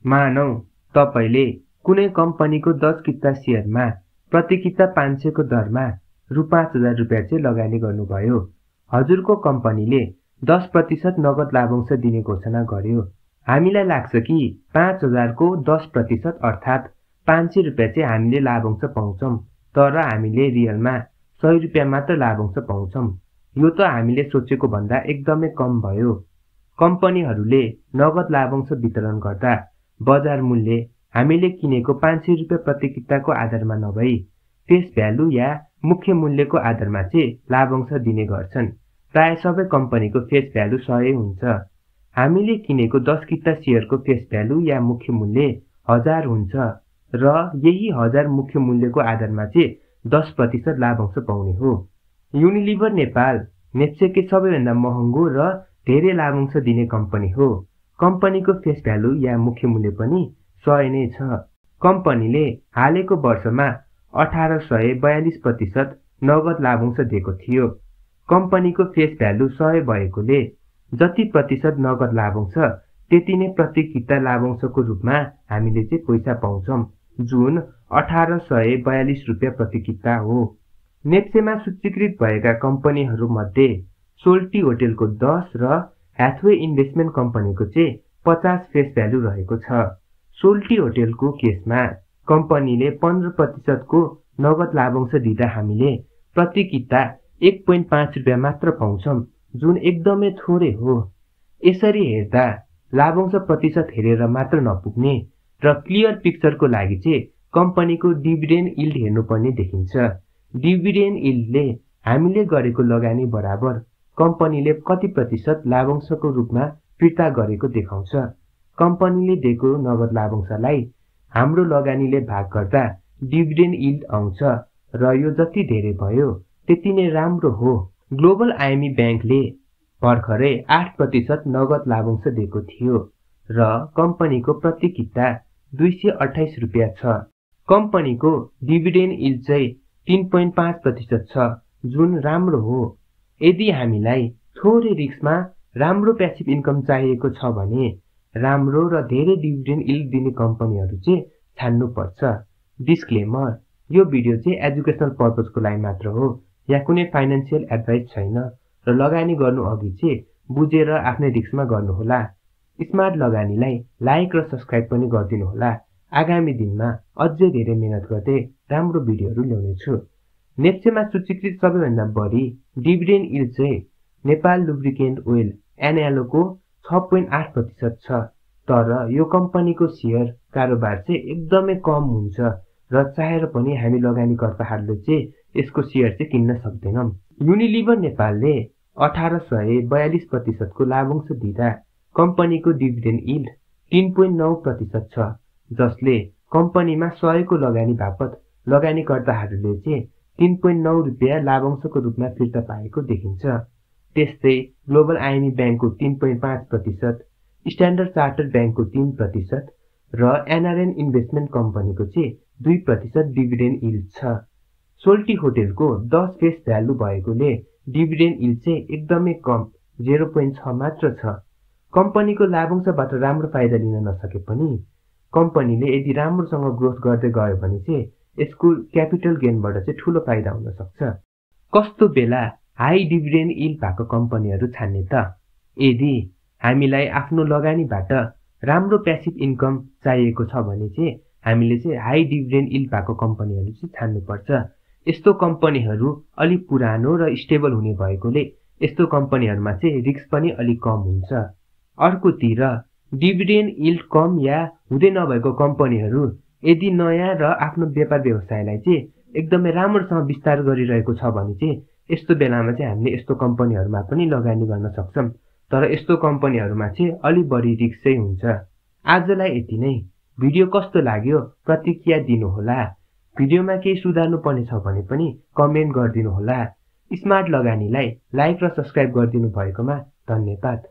मानौ तपाईले कुनै कम्पनीको 10 किता सेयरमा प्रति किता 500 को दरमा रु 5000 रुपैयाँ चाहिँ लगानी गर्नुभयो। हजुरको कम्पनीले 10% नगद लाभांश दिने घोषणा गर्यो। हामीलाई लाग्छ कि 5000 को 10% अर्थात् 500 रुपैयाँ चाहिँ हामीले लाभांश पाउँछौं, तर हामीले रियलमा 100 रुपैयाँ मात्र लाभांश पाउँछौं। यो त हामीले सोचेको भन्दा एकदमै कम भयो। कम्पनीहरूले नगद लाभांश वितरण गर्दा बजार मूल्य हामीले किनेको 500 रुपैयाँ प्रति किताको आधारमा नभई फेस भ्यालु या मुख्य मूल्यको आधारमा चाहिँ लाभांश दिने गर्छन्। प्राय सबै कम्पनीको फेस भ्यालु 100 हुन्छ। हामीले किनेको 10 किता शेयरको फेस भ्यालु या मुख्य मूल्य 1000 हुन्छ र यही 1000 मुख्य मूल्यको आधारमा चाहिँ 10% लाभांश पाउने हो। युनिलिभर नेपाल नेप्सेकै सबैभन्दा महँगो र धेरै लाभांश दिने कम्पनी हो। कम्पनीको फेस भ्यालु या मुख्य मूल्य पनि 100 नै छ। कम्पनीले हालैको वर्षमा 1842% नगद लाभांश दिएको थियो। कम्पनीको फेस भ्यालु 100 भएकोले जति प्रतिशत नगद लाभांश त्यति नै प्रति किता लाभांशको रूपमा हामीले चाहिँ पैसा पाउँछौं, जुन 1842 रुपैयाँ प्रति किता हो। नेप्सेमा सूचीकृत भएका कम्पनीहरू मध्ये सोल्टी होटेलको 10 र ह्याथवे इन्भेस्टमेन्ट कम्पनीको चाहिँ 50 फेस भ्यालु रहेको छ। सोल्टी होटेलको केसमा कम्पनीले 15% को नगद लाभांश दिँदा हामीले प्रति किता 1.5 रुपैयाँ मात्र पाउँछौं, जुन एकदमै थोरै हो। यसरी हेर्दा लाभांश प्रतिशत हेरेर मात्र नपुग्ने र क्लियर पिक्चरको लागि चाहिँ कम्पनीको डिभिडेन्ड यील्ड हेर्नुपर्ने देखिन्छ। डिभिडेन्ड यील्डले हामीले गरेको लगानी बराबर कम्पनीले कति प्रतिशत लाभांशको रूपमा फिर्ता गरेको देखाउँछ। कम्पनीले दिएको नगद लाभांशलाई हाम्रो लगानीले भाग गर्दा डिभिडेन्ड यील्ड आउँछ र यो जति धेरै भयो त्यति नै राम्रो हो। ग्लोबल आइएमई ब्याङ्कले भर्खरै 8% नगद लाभांश दिएको थियो र कम्पनीको प्रति किता 228 रुपैयाँ छ। कम्पनीको डिभिडेन्ड यील्ड चाहिँ 3.5% छ, जुन राम्रो हो। यदि हामीलाई थोरै रिस्कमा राम्रो प्यासिभ इन्कम चाहिएको छ भने राम्रो र धेरै डिभिडेन्ड यील्ड दिने कम्पनीहरू चाहिँ छान्नुपर्छ। डिस्क्लेमर, यो भिडियो चाहिँ एजुकेसनल पर्पजको लागि मात्र हो, या कुनै फाइनान्सियल एडभाइस छैन र लगानी गर्नु अघि चाहिँ बुझेर आफ्नै रिस्कमा गर्नुहोला। स्मार्ट लगानीलाई लाइक र सब्स्क्राइब पनि गरिदिनु होला। आगामी दिनमा अझै धेरै मेहनत गर्दै राम्रो भिडियोहरू ल्याउनेछु। नेप्सेमा सूचीकृत सबैभन्दा बढी डिभिडेन्ड यील्ड चाहिँ नेपाल लुब्रिकेन्ट ओइल एनएलओको 6.8% छ, तर यो कम्पनीको शेयर कारोबार चाहिँ एकदमै कम हुन्छ र चाहेर पनि हामी लगानीकर्ताहरूले चाहिँ यसको शेयर चाहिँ किन्न सक्दैनौं। युनिलिभर नेपालले 1842% को लाभांश दिँदा कम्पनीको डिभिडेन्ड यील्ड 3.9% छ, जसले कम्पनीमा 100 को लगानी बापत लगानीकर्ताहरूले चाहिँ 3.9 रुपैयाँ लाभांशको रूपमा फिर्ता पाएको देखिन्छ। त्यस्तै ग्लोबल आइएमई ब्याङ्कको 3.5%, स्ट्यान्डर्ड चार्टर्ड ब्याङ्कको 3% र एनआरएन इन्भेस्टमेन्ट कम्पनीको चाहिँ 2% डिभिडेन्ड यील्ड छ। सोल्टी होटेलको 10 फेस भ्यालु भएकोले डिभिडेन्ड यील्ड चाहिँ एकदमै कम 0.6 मात्र छ। कम्पनीको लाभांशबाट राम्रो फाइदा लिन नसके पनि कम्पनीले यदि राम्रोसँग ग्रोथ गर्दै गयो भने चाहिँ यसको क्यापिटल गेनबाट चाहिँ ठूलो फाइदा हुन सक्छ। कस्तो बेला हाई डिभिडेन्ड यील्ड भएको कम्पनीहरू छान्ने त? यदि हामीलाई आफ्नो लगानीबाट राम्रो प्यासिभ इन्कम चाहिएको छ भने चाहिँ हामीले चाहिँ हाई डिभिडेन्ड यील्ड भएको कम्पनीहरू चाहिँ छान्नुपर्छ। यस्तो कम्पनीहरू अलिक पुरानो र स्टेबल हुने भएकोले यस्तो कम्पनीहरूमा चाहिँ रिस्क पनि अलिक कम हुन्छ। अर्कोतिर डिभिडेन्ड यील्ड कम या हुँदै नभएको कम्पनीहरू यदि नयाँ र आफ्नो व्यापार व्यवसायलाई चाहिँ एकदमै राम्रोसँग विस्तार गरिरहेको छ भने चाहिँ यस्तो बेलामा चाहिँ हामीले यस्तो कम्पनीहरूमा पनि लगानी गर्न सक्छौं, तर यस्तो कम्पनीहरूमा चाहिँ अलि बढी रिस्क चाहिँ हुन्छ। आजलाई यति नै। भिडियो कस्तो लाग्यो प्रतिक्रिया दिनुहोला। भिडियोमा केही सुधार्नु पर्ने छ भने पनि कमेन्ट गरिदिनु होला। स्मार्ट लगानीलाई लाइक र सब्स्क्राइब गरिदिनु भएकोमा धन्यवाद।